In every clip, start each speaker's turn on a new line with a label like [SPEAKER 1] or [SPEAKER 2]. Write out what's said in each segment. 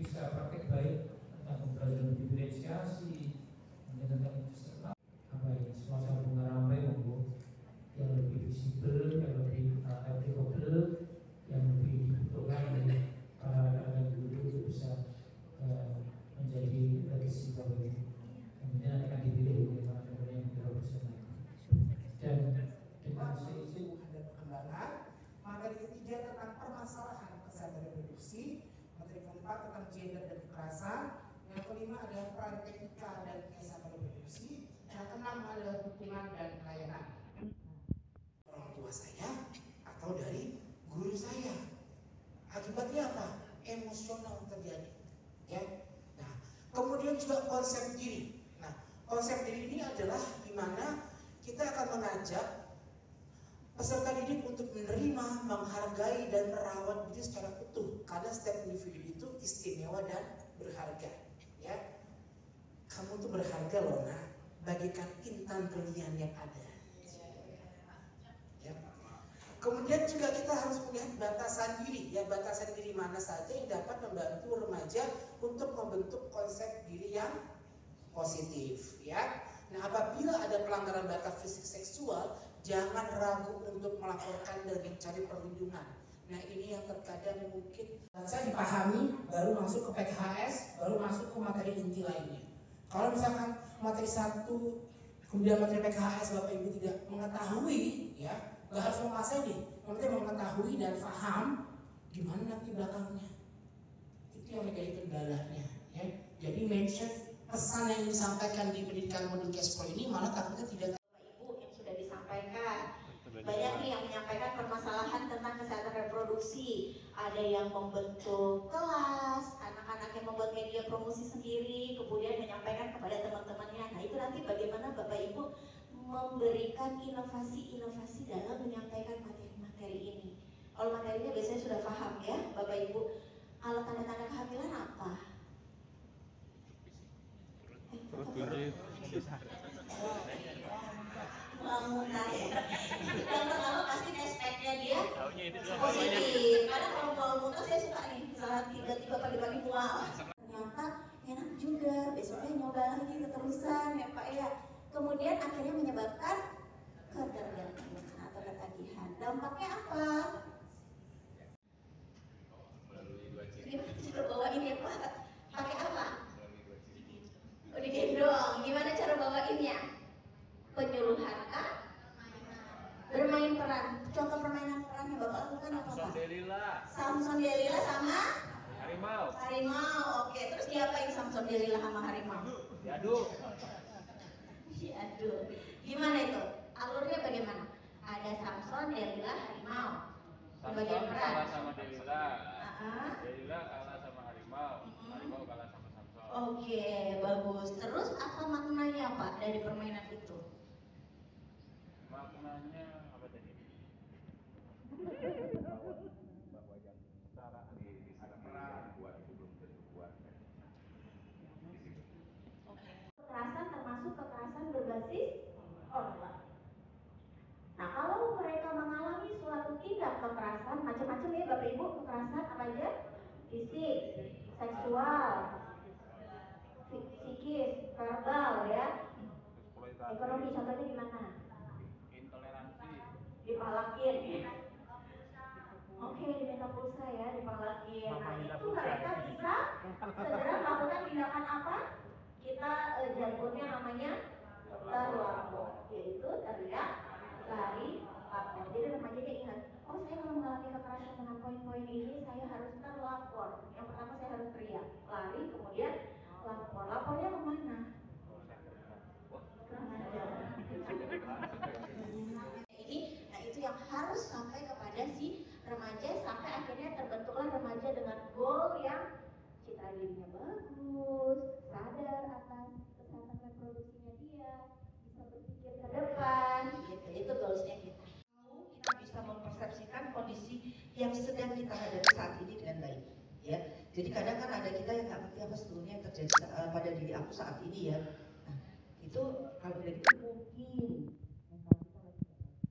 [SPEAKER 1] bisa praktek baik tentang keberadaan diferensiasi, tentang eksternal, apa ini suasana bunga rampai monggo yang lebih visible, yang lebih applicable, yang lebih dibutuhkan oleh para rekan-rekan guru itu bisa menjadi legacy Bapak Ibu. Kemudian akan dipilih oleh para teman yang berprofesional. Dan dengan seizin
[SPEAKER 2] ada perkembangan. Materi ketiga tentang permasalahan kesehatan reproduksi. Materi keempat tentang gender dan kekerasan. Yang kelima adalah peran etika dan kesehatan reproduksi. Yang keenam adalah dukungan dan layanan. Orang tua saya atau dari guru saya. Akibatnya apa? Emosional terjadi. Ya. Nah, kemudian juga konsep diri. Nah, konsep diri ini adalah di mana kita akan mengajak peserta didik untuk menerima, menghargai, dan merawat diri secara utuh. Karena setiap individu itu istimewa dan berharga. Ya, kamu tuh berharga loh, nak. Bagikan intan berlian yang ada. Ya. Kemudian juga kita harus melihat batasan diri. Ya, batasan diri mana saja yang dapat membantu remaja untuk membentuk konsep diri yang positif. Ya. Nah, apabila ada pelanggaran batas fisik seksual, jangan ragu untuk melaporkan dan mencari perlindungan. Nah, ini yang terkadang mungkin saya dipahami, baru masuk ke PKHS, baru masuk ke materi inti lainnya. Kalau misalkan materi 1, kemudian materi PKHS Bapak Ibu tidak mengetahui, ya, nggak harus menguasai nih, yang penting mengetahui dan paham, gimana nanti belakangnya. Itu yang menjadi kendalanya. Ya. Jadi mention pesan yang disampaikan di pendidikan modul Cashflow ini malah takutnya tidak.
[SPEAKER 3] Ibu yang sudah disampaikan, banyak nih yang menyampaikan permasalahan tentang kesehatan reproduksi. Ada yang membentuk kelas, anak-anak yang membuat media promosi sendiri, kemudian menyampaikan kepada teman-temannya. Nah, itu nanti bagaimana Bapak Ibu memberikan inovasi-inovasi dalam menyampaikan materi-materi ini. Kalau materinya biasanya sudah paham ya Bapak Ibu. Kalau tanda-tanda kehamilan apa? Muntah ya. Yang pertama pasti aspeknya dia positif. Karena kalau mau muntah saya suka nih, misalnya tiba-tiba pagi-pagi mual. Ternyata enak juga, besoknya nyoba lagi keterusan ya Pak ya. Kemudian akhirnya menyebabkan ketergantungan atau ketagihan. Dampaknya apa? Gimana cara bawain ya Pak? Pakai apa? Oh, digendong. Gimana cara bawainnya? Penyuluhan kah? Bermain peran. Contoh permainan peran yang Bapak lakukan apa Pak? Samson Delila sama?
[SPEAKER 4] Harimau.
[SPEAKER 3] Harimau. Oke, terus diapain Samson Delila sama harimau?
[SPEAKER 4] Diaduk.
[SPEAKER 3] Diaduk. Gimana itu? Alurnya bagaimana? Ada Samson, Delila, harimau. Bagian peran.
[SPEAKER 4] Kalah sama Delila.
[SPEAKER 3] Uh-huh.
[SPEAKER 4] Delila kalah sama harimau. Harimau kalah sama Samson.
[SPEAKER 3] Oke, bagus. Terus apa maknanya Pak dari permainan itu?
[SPEAKER 4] Maknanya apa tadi? Bahwa yang cara ada peran buat itu belum tentu kuat.
[SPEAKER 3] Kekerasan termasuk kekerasan berbasis online. Nah, kalau mereka mengalami suatu tindak kekerasan, macam-macam ya Bapak Ibu, kekerasan apa aja? Fisik, seksual, psikis, verbal ya. Ekonomi contohnya gimana?
[SPEAKER 4] Intoleransi.
[SPEAKER 3] Dipalakin ya. Oke, diminta pulsa ya, dipalakin. Nah, itu mereka bisa segera melakukan tindakan apa? Kita jargonnya namanya terlapor, yaitu teriak, lari, lapor. Jadi remajanya ingat, oh saya kalau mengalami kekerasan dengan poin-poin ini, saya harus terlapor. Yang pertama saya harus teriak, lari, kemudian lapor. Lapornya kemana? Ini, nah itu yang harus sampai kepada si remaja sampai akhirnya terbentuklah remaja dengan goal yang citra dirinya bagus, sadar atas kesehatan reproduksinya dia, bisa berpikir ke depan, gitu. Itu goalsnya kita.
[SPEAKER 5] Kita bisa mempersepsikan kondisi yang sedang kita hadapi saat ini dengan baik. Ya, jadi kadang kan ada kita yang nggak ngerti apa sebetulnya yang terjadi pada diri aku saat ini ya. Nah, itu kalau udah gitu mungkin mental kita lagi nggak baik.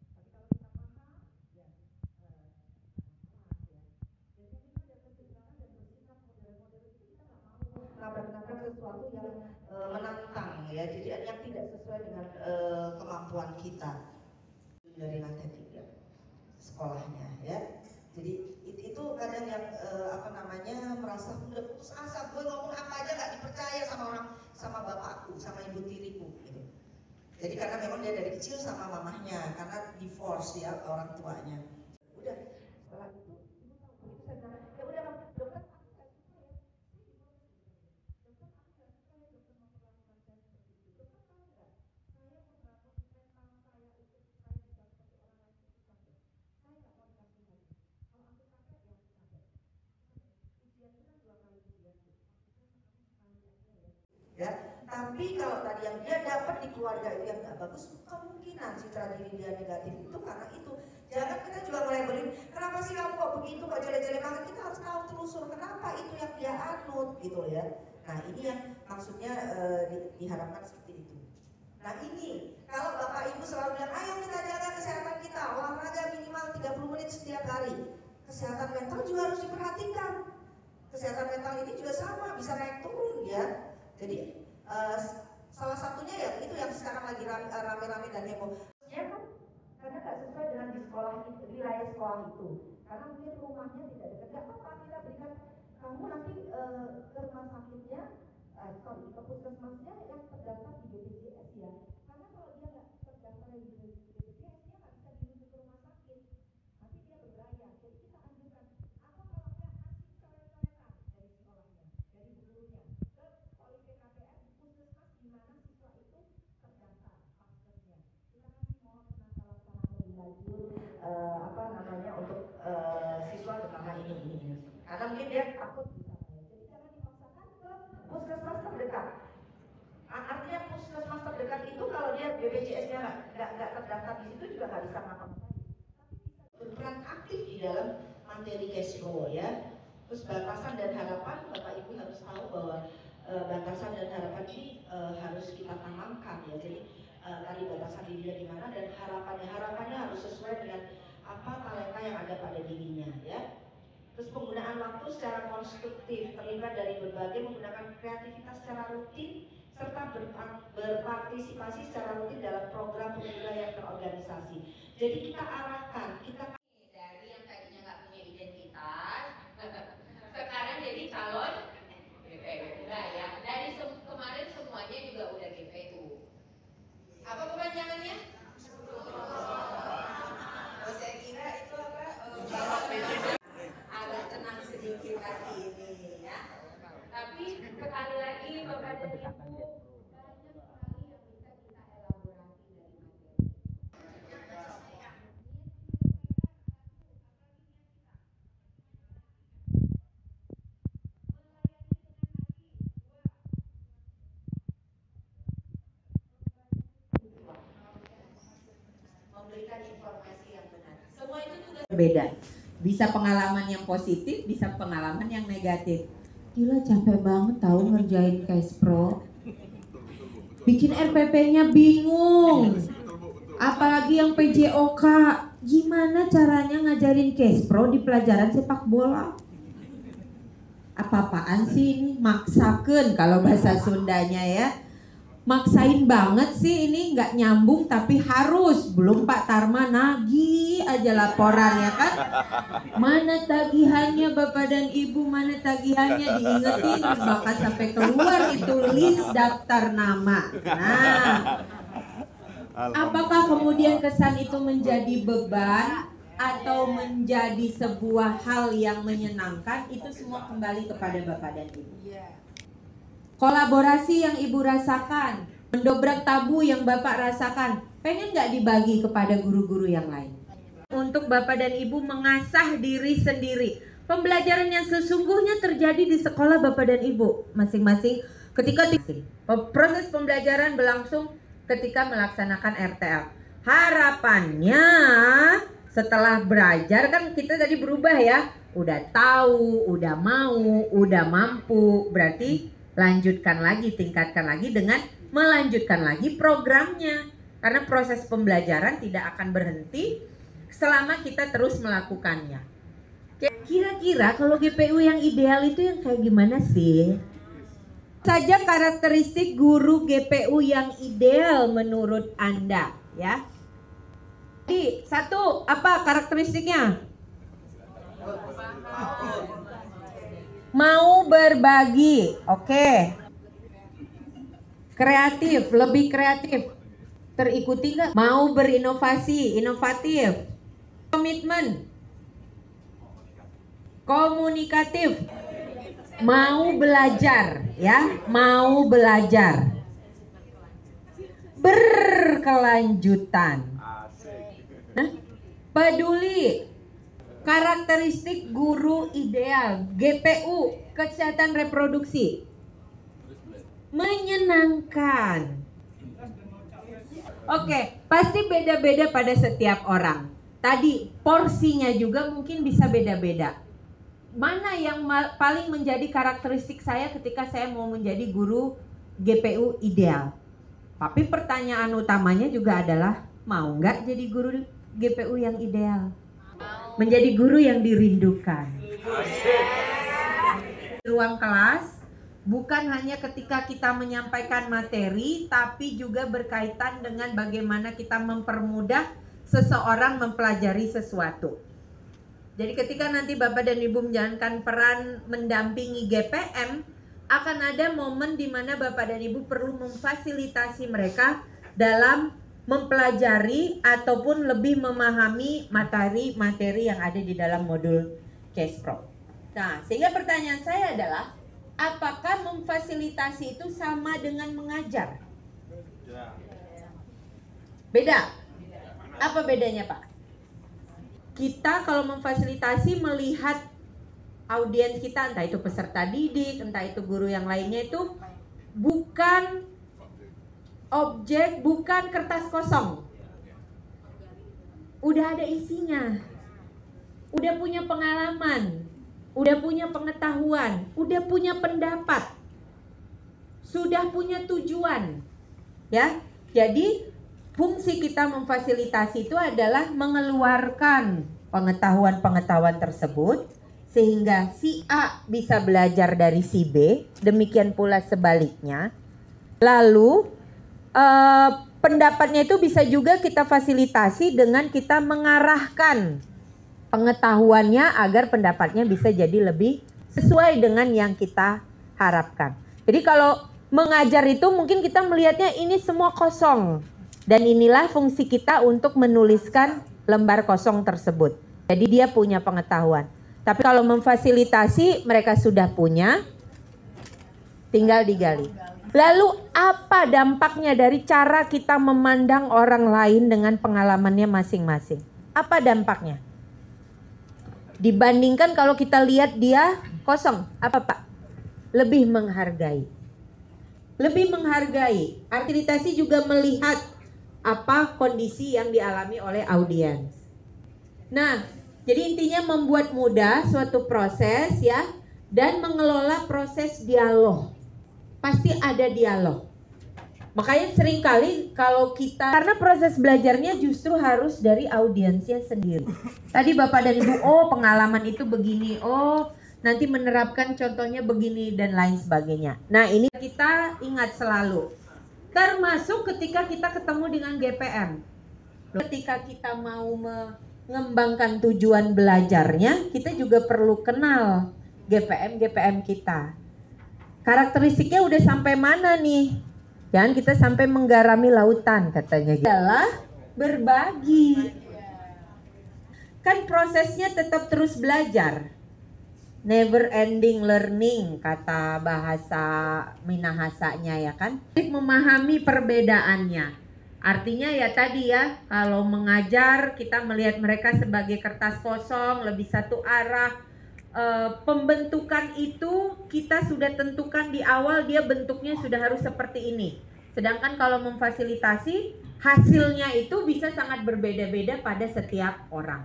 [SPEAKER 5] Tapi kalau kita paham, ya masalah ya. Biasanya kita ada keseimbangan dan bersikap modern nabrak-nabrak sesuatu yang menantang ya, jadi yang tidak sesuai dengan kemampuan kita dari lantai 3 sekolahnya ya. Jadi itu kadang yang merasa udah putus asa, gue ngomong apa aja nggak dipercaya sama bapakku, sama ibu tiriku gitu. Jadi karena memang dia dari kecil sama mamahnya, karena divorce ya orang tuanya. Udah setelah itu saya bilang, ya udah dokter, ya, tapi kalau tadi yang dia dapat di keluarga itu yang nggak bagus, kemungkinan citra diri dia negatif itu karena itu. Jangan kita juga ngelabelin, kenapa sih kamu kok begitu, kok jelek-jelek banget. Kita harus tahu telusur kenapa itu yang dia anut gitu ya. Nah ini yang maksudnya diharapkan seperti itu. Nah ini kalau bapak ibu selalu bilang, ayo kita jaga kesehatan kita, olahraga minimal 30 menit setiap hari. Kesehatan mental juga harus diperhatikan. Kesehatan mental ini juga sama, bisa naik turun ya. Jadi salah satunya ya itu yang sekarang lagi rame-rame dan heboh. Ya kan? Karena nggak sesuai dengan di sekolah itu, wilayah sekolah itu. Karena mungkin rumahnya tidak dekat. Gak apa-apa, kita berikan kamu nanti ke rumah sakitnya, ke puskesmasnya yang terdaftar di BPJS ya. Karena kalau dia nggak terdaftar di BPJS, dia nggak bisa dirujuk ke rumah sakit. Nanti dia berbayar. Jadi kita anjurkan, apa kalau dia kasih coret-coretan dari sekolahnya, dari gurunya ke PKPM puskesmas di mana siswa itu terdaftar paskernya. Kita kasih mohon penata lebih lanjut untuk siswa bernama ini. Karena mungkin dia takut bisa bayar. Jadi jangan dipaksakan ke puskesmas terdekat. Artinya puskesmas terdekat itu kalau dia BPJS-nya nggak terdaftar di situ juga nggak bisa ngapa-ngapain. Tapi bisa berperan aktif di dalam materi cash flow ya. Terus batasan dan harapan, Bapak Ibu harus tahu bahwa batasan dan harapan ini harus kita tanamkan ya. Jadi tadi batasan dirinya di mana dan harapannya harus sesuai dengan apa talenta yang ada pada dirinya ya. Terus penggunaan waktu secara konstruktif, terlibat dari berbagai menggunakan kreativitas secara rutin serta berpartisipasi secara rutin dalam program pemuda yang terorganisasi. Jadi kita arahkan, kita
[SPEAKER 6] dari yang tadinya nggak punya identitas, sekarang jadi calon enggak ya. Dari kemarin semuanya juga udah GPU. Apa kepanjangannya?
[SPEAKER 5] saya kira itu agak tenang sedikit lagi ini ya.
[SPEAKER 6] Tapi sekali lagi Bapak dan Ibu, banyak sekali yang bisa kita elaborasi dari materi.
[SPEAKER 5] Memberikan informasi yang benar.
[SPEAKER 6] Semua itu juga
[SPEAKER 7] berbeda. Bisa pengalaman yang positif, bisa pengalaman yang negatif. Gila capek banget tahu ngerjain cash pro. Bikin RPP-nya bingung. Apalagi yang PJOK. Gimana caranya ngajarin cash pro di pelajaran sepak bola? Apa-apaan sih ini? Maksakeun kalau bahasa Sundanya ya. Maksain banget sih ini, nggak nyambung tapi harus. Belum Pak Tarma nagih aja laporan ya kan. Mana tagihannya Bapak dan Ibu, mana tagihannya diingetin bahkan sampai keluar itu list daftar nama. Nah, apakah kemudian kesan itu menjadi beban atau menjadi sebuah hal yang menyenangkan? Itu semua kembali kepada Bapak dan Ibu. Kolaborasi yang Ibu rasakan, mendobrak tabu yang Bapak rasakan, pengen nggak dibagi kepada guru-guru yang lain? Untuk Bapak dan Ibu mengasah diri sendiri. Pembelajaran yang sesungguhnya terjadi di sekolah Bapak dan Ibu masing-masing ketika proses pembelajaran berlangsung ketika melaksanakan RTL. Harapannya setelah belajar kan kita tadi berubah ya, udah tahu, udah mau, udah mampu, berarti lanjutkan lagi, tingkatkan lagi dengan melanjutkan lagi programnya. Karena proses pembelajaran tidak akan berhenti selama kita terus melakukannya. Kira-kira kalau GPU yang ideal itu yang kayak gimana sih? Saja karakteristik guru GPU yang ideal menurut Anda, ya. Jadi, satu, apa karakteristiknya? Mau berbagi, oke. Kreatif, lebih kreatif. Terikuti nggak? Mau berinovasi, inovatif. Komitmen, komunikatif. Mau belajar, ya, mau belajar. Berkelanjutan. Nah, peduli. Karakteristik guru ideal, GPU, kesehatan reproduksi. Menyenangkan. Oke, pasti beda-beda pada setiap orang. Tadi porsinya juga mungkin bisa beda-beda. Mana yang paling menjadi karakteristik saya ketika saya mau menjadi guru GPU ideal? Tapi pertanyaan utamanya juga adalah, mau nggak jadi guru GPU yang ideal? Menjadi guru yang dirindukan. Ruang kelas bukan hanya ketika kita menyampaikan materi, tapi juga berkaitan dengan bagaimana kita mempermudah seseorang mempelajari sesuatu. Jadi ketika nanti Bapak dan Ibu menjalankan peran mendampingi GPM, akan ada momen di mana Bapak dan Ibu perlu memfasilitasi mereka dalam mempelajari ataupun lebih memahami materi-materi yang ada di dalam modul CasePro. Nah, sehingga pertanyaan saya adalah, apakah memfasilitasi itu sama dengan mengajar? Beda. Apa bedanya, Pak? Kita kalau memfasilitasi melihat audiens kita, entah itu peserta didik, entah itu guru yang lainnya, itu bukan objek, bukan kertas kosong. Udah ada isinya. Udah punya pengalaman, udah punya pengetahuan, udah punya pendapat, sudah punya tujuan. Ya. Jadi fungsi kita memfasilitasi itu adalah mengeluarkan pengetahuan-pengetahuan tersebut sehingga si A bisa belajar dari si B, demikian pula sebaliknya. Lalu pendapatnya itu bisa juga kita fasilitasi dengan kita mengarahkan pengetahuannya agar pendapatnya bisa jadi lebih sesuai dengan yang kita harapkan. Jadi kalau mengajar itu mungkin kita melihatnya ini semua kosong. Dan inilah fungsi kita untuk menuliskan lembar kosong tersebut. Jadi dia punya pengetahuan. Tapi kalau memfasilitasi mereka sudah punya, tinggal digali. Lalu apa dampaknya dari cara kita memandang orang lain dengan pengalamannya masing-masing? Apa dampaknya? Dibandingkan kalau kita lihat dia kosong, apa Pak? Lebih menghargai. Lebih menghargai. Fasilitasi juga melihat apa kondisi yang dialami oleh audiens. Nah, jadi intinya membuat mudah suatu proses ya, dan mengelola proses dialog. Pasti ada dialog. Makanya seringkali kalau kita, karena proses belajarnya justru harus dari audiensnya sendiri. Tadi Bapak dan Ibu, oh pengalaman itu begini, oh nanti menerapkan contohnya begini dan lain sebagainya. Nah ini kita ingat selalu. Termasuk ketika kita ketemu dengan GPM. Ketika kita mau mengembangkan tujuan belajarnya, kita juga perlu kenal GPM kita. Karakteristiknya udah sampai mana nih? Jangan kita sampai menggarami lautan katanya. Adalah berbagi. Kan prosesnya tetap terus belajar. Never ending learning kata bahasa Minahasanya ya kan. Memahami perbedaannya. Artinya ya tadi ya, kalau mengajar kita melihat mereka sebagai kertas kosong, lebih satu arah. Pembentukan itu kita sudah tentukan di awal, dia bentuknya sudah harus seperti ini. Sedangkan kalau memfasilitasi, hasilnya itu bisa sangat berbeda-beda pada setiap orang.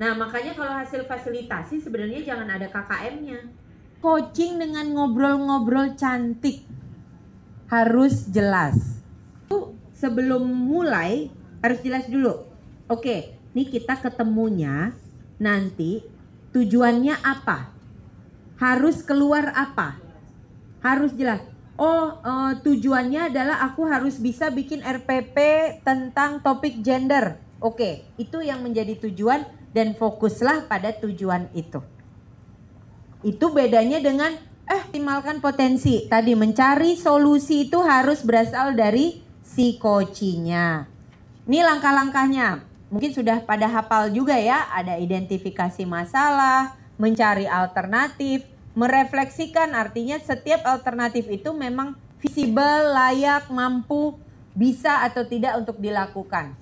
[SPEAKER 7] Nah makanya kalau hasil fasilitasi sebenarnya jangan ada KKM-nya. Coaching dengan ngobrol-ngobrol cantik harus jelas. Sebelum mulai harus jelas dulu. Oke, ini kita ketemunya nanti tujuannya apa? Harus keluar apa? Harus jelas. Tujuannya adalah aku harus bisa bikin RPP tentang topik gender. Oke, itu yang menjadi tujuan dan fokuslah pada tujuan itu. Itu bedanya dengan optimalkan potensi. Tadi mencari solusi itu harus berasal dari si coaching-nya. Ini langkah-langkahnya. Mungkin sudah pada hafal juga ya. Ada identifikasi masalah, mencari alternatif, merefleksikan, artinya setiap alternatif itu memang visible, layak, mampu, bisa atau tidak untuk dilakukan.